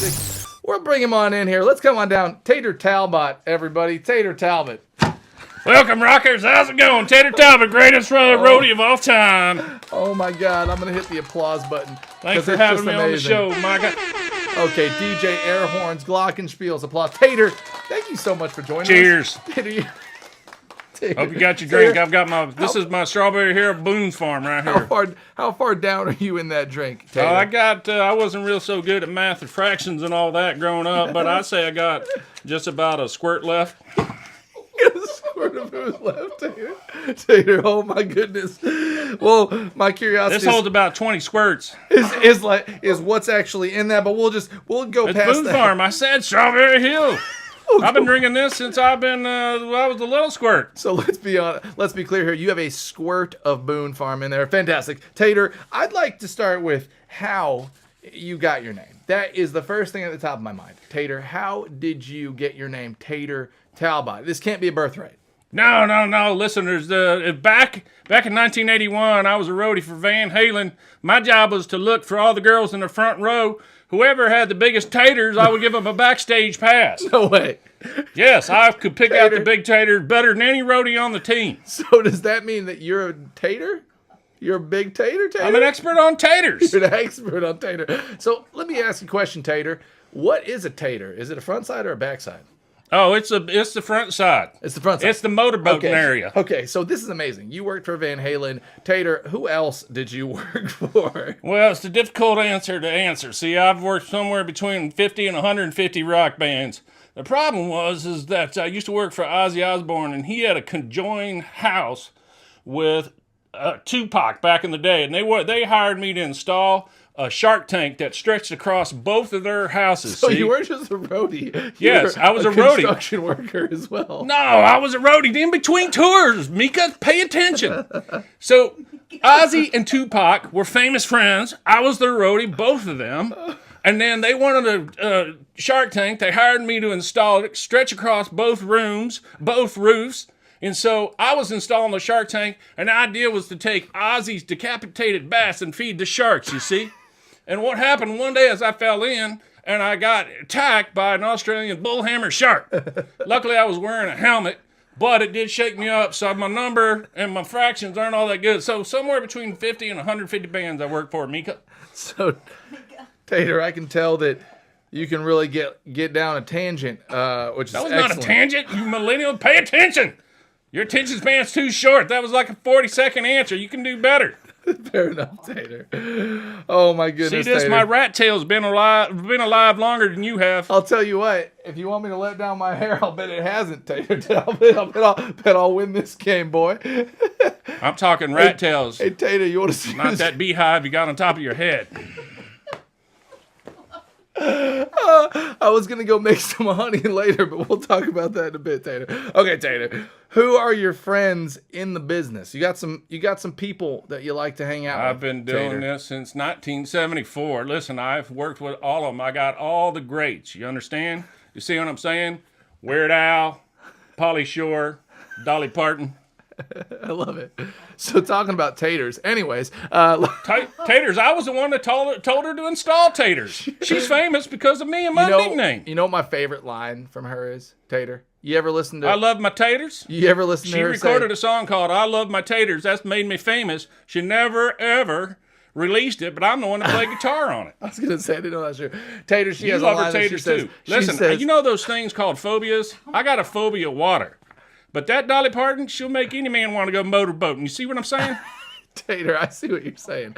music. We'll bring him on in here. Let's come on down. Tater Talbot, everybody. Tater Talbot. Welcome, rockers. How's it going? Tater Talbot, greatest roadie of all time. Oh, my God. I'm going to hit the applause button. Thanks for having me on the show, Micah. Okay, DJ Air Horns, Glockenspiels, applause. Tater, thank you so much for joining Cheers. us. Cheers. Hope you got your drink. I've got this is my Strawberry Hill Boone's Farm right here. How far down are you in that drink, Tater? I wasn't real so good at math and fractions and all that growing up, but I'd say I got just about a squirt left. A squirt of booze left, Tater. Tater, oh my goodness. Well, my curiosity This holds about 20 squirts. is what's actually in that, but we'll go It's past Boone's that. Farm. I said Strawberry Hill. I've been drinking this since I was a little squirt. So let's be clear here. You have a squirt of Boone Farm in there. Fantastic. Tater, I'd like to start with how you got your name. That is the first thing at the top of my mind. Tater, how did you get your name Tater Talbot? This can't be a birthright. No, listeners. Back in 1981, I was a roadie for Van Halen. My job was to look for all the girls in the front row. Whoever had the biggest taters, I would give them a backstage pass. No way. Yes, I could pick out the big taters better than any roadie on the team. So does that mean that you're a tater? You're a big tater? I'm an expert on taters. You're an expert on tater. So let me ask you a question, Tater. What is a tater? Is it a front side or a back side? Oh, it's the front side. It's the front side. It's the motorboating area. Okay, so this is amazing. You worked for Van Halen. Tater, who else did you work for? Well, it's a difficult answer to answer. See, I've worked somewhere between 50 and 150 rock bands. The problem is that I used to work for Ozzy Osbourne, and he had a conjoined house with Tupac back in the day, and they hired me to install a shark tank that stretched across both of their houses. So see? You weren't just a roadie. Yes, I was a roadie. Construction worker as well. No, I was a roadie in between tours. Mika, pay attention. So Ozzy and Tupac were famous friends. I was their roadie, both of them. And then they wanted a shark tank. They hired me to install it, stretch across both roofs. And so I was installing the shark tank, and the idea was to take Ozzy's decapitated bass and feed the sharks, you see? And what happened one day is I fell in, and I got attacked by an Australian bullhammer shark. Luckily, I was wearing a helmet, but it did shake me up, so my number and my fractions aren't all that good. So somewhere between 50 and 150 bands I work for, Mika. So, Tater, I can tell that you can really get down a tangent, which is excellent. That was not a tangent, you millennial. Pay attention. Your attention span's too short. That was like a 40-second answer. You can do better. Fair enough, Tater. Oh my goodness, See this? Tater. My rat tail's been alive longer than you have. I'll tell you what. If you want me to let down my hair, I'll bet it hasn't, Tater. I'll bet I'll win this game, boy. I'm talking rat tails. Hey, Tater, you want to see Not that beehive you got on top of your head. I was gonna go make some honey later, but we'll talk about that in a bit, Tater. Okay, Tater. Who are your friends in the business? You got some people that you like to hang out with. I've been doing this since 1974. Listen, I've worked with all of them. I got all the greats. You understand? You see what I'm saying? Weird Al, Pauly Shore, Dolly Parton. I love it. So talking about taters, anyways. Taters, I was the one that told her to install taters. She's famous because of me and my nickname. You know what my favorite line from her is, Tater? You ever listen to... I love my taters? You ever listen to her She recorded a song called I Love My Taters. That's made me famous. She never, ever released it, but I'm the one that played guitar on it. I was going to say, I didn't know that's true. Tater, she has a love line her that she taters says... too. Listen, you know those things called phobias? I got a phobia of water. But that Dolly Parton, she'll make any man want to go motorboating. You see what I'm saying? Tater, I see what you're saying.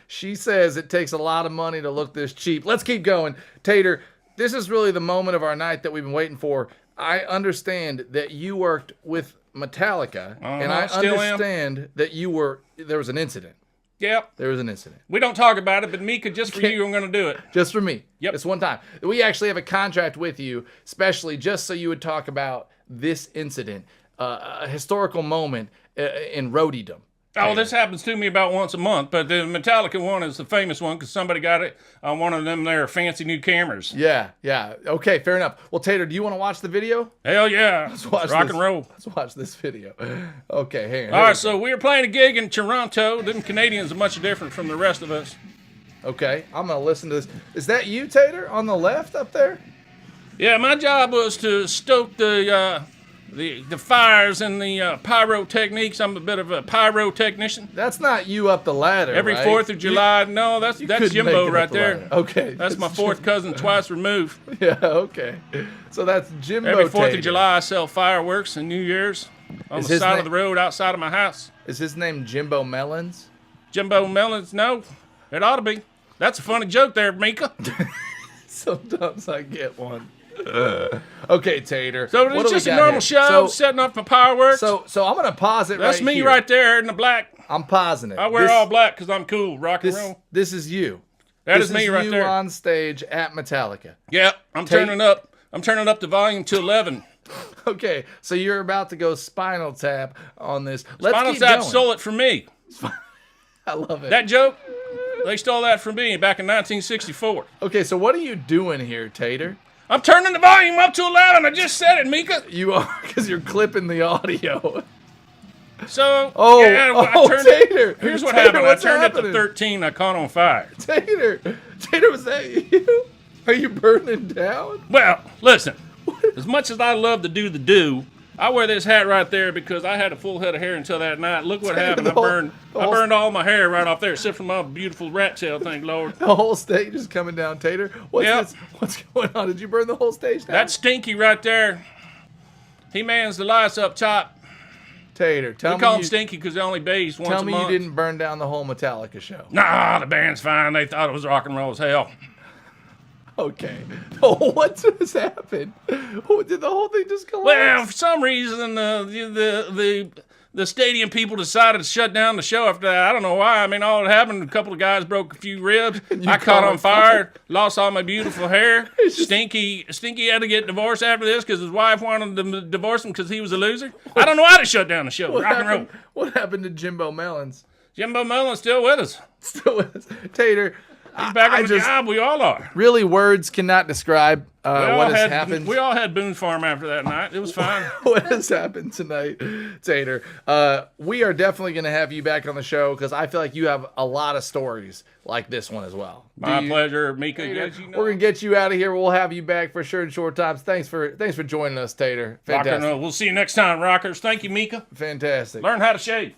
She says it takes a lot of money to look this cheap. Let's keep going. Tater, this is really the moment of our night that we've been waiting for. I understand that you worked with Metallica, and I understand that there was an incident. Yep. There was an incident. We don't talk about it, but Mika, just for you, I'm going to do it. Just for me. Yep. It's one time. We actually have a contract with you, especially just so you would talk about this incident, a historical moment in roadiedom. Oh, this happens to me about once a month, but the Metallica one is the famous one because somebody got it on one of them there fancy new cameras. Yeah. Okay, fair enough. Well, Tater, do you want to watch the video? Hell yeah. Let's watch rock and roll. Let's watch this video. Okay, hang on. All right, so we were playing a gig in Toronto. Them Canadians are much different from the rest of us. Okay, I'm gonna listen to this. Is that you, Tater, on the left up there? Yeah, my job was to stoke the fires and the pyrotechniques. I'm a bit of a pyrotechnician. That's not you up the ladder. Every right? 4th of July, no, that's couldn't make Jimbo it up right the there. ladder. Okay, That's my fourth cousin twice removed. Yeah, okay. So that's Jimbo. Every 4th Tater. of July, I sell fireworks and New Year's on Is the his side name- of the road outside of my house. Is his name Jimbo Melons? Jimbo Melons, no, it ought to be. That's a funny joke there, Mika. Sometimes I get one. Okay, Tater. So what it's do we just a got normal here? show, setting up my fireworks. So I'm gonna pause it. That's right me here. right there in the black. I'm pausing it. I wear all black because I'm cool, rock and roll. This is you. That This is me right you there. on stage at Metallica. Yeah, I'm turning up. I'm turning up the volume to 11. Okay, so you're about to go Spinal Tap on this. Let's Spinal keep Tap going. stole it from me. I love it. That joke, they stole that from me back in 1964. Okay, so what are you doing here, Tater? I'm turning the volume up to 11. I just said it, Mika. You are, because you're clipping the audio. So, Oh, yeah, oh, Tater. Here's what Tater, happened. I what's turned it happening? to 13. I caught on fire. Tater, was that you? Are you burning down? Well, listen. As much as I love to do the do, I wear this hat right there because I had a full head of hair until that night. Look what happened. I burned all my hair right off there, except for my beautiful rat tail, thank Lord. The whole stage is coming down, Tater. Yep. What's going on? Did you burn the whole stage down? That Stinky right there, he mans the lights up top. Tater. Tell We me call him you, Stinky because they only bathes once tell a me month. you didn't burn down the whole Metallica show. Nah, the band's fine. They thought it was rock and roll as hell. Okay. Oh, what just happened? Oh, did the whole thing just collapse? Well, for some reason, the stadium people decided to shut down the show after that. I don't know why. I mean, all that happened, a couple of guys broke a few ribs. I caught on fire, lost all my beautiful hair. Stinky had to get divorced after this because his wife wanted to divorce him because he was a loser. I don't know why they shut down the show. Rock and roll. What happened to Jimbo Melons? Jimbo Melon's still with us. Still with us. Tater. He's back on the job. We all are. Really, words cannot describe what has happened. We all had Boone's Farm after that night. It was fine. What has happened tonight, Tater? We are definitely going to have you back on the show because I feel like you have a lot of stories like this one as well. My pleasure, Mika. Tater, As you know. we're going to get you out of here. We'll have you back for sure in short times. Thanks for joining us, Tater. Rock and Fantastic. roll. We'll see you next time, rockers. Thank you, Mika. Fantastic. Learn how to shave.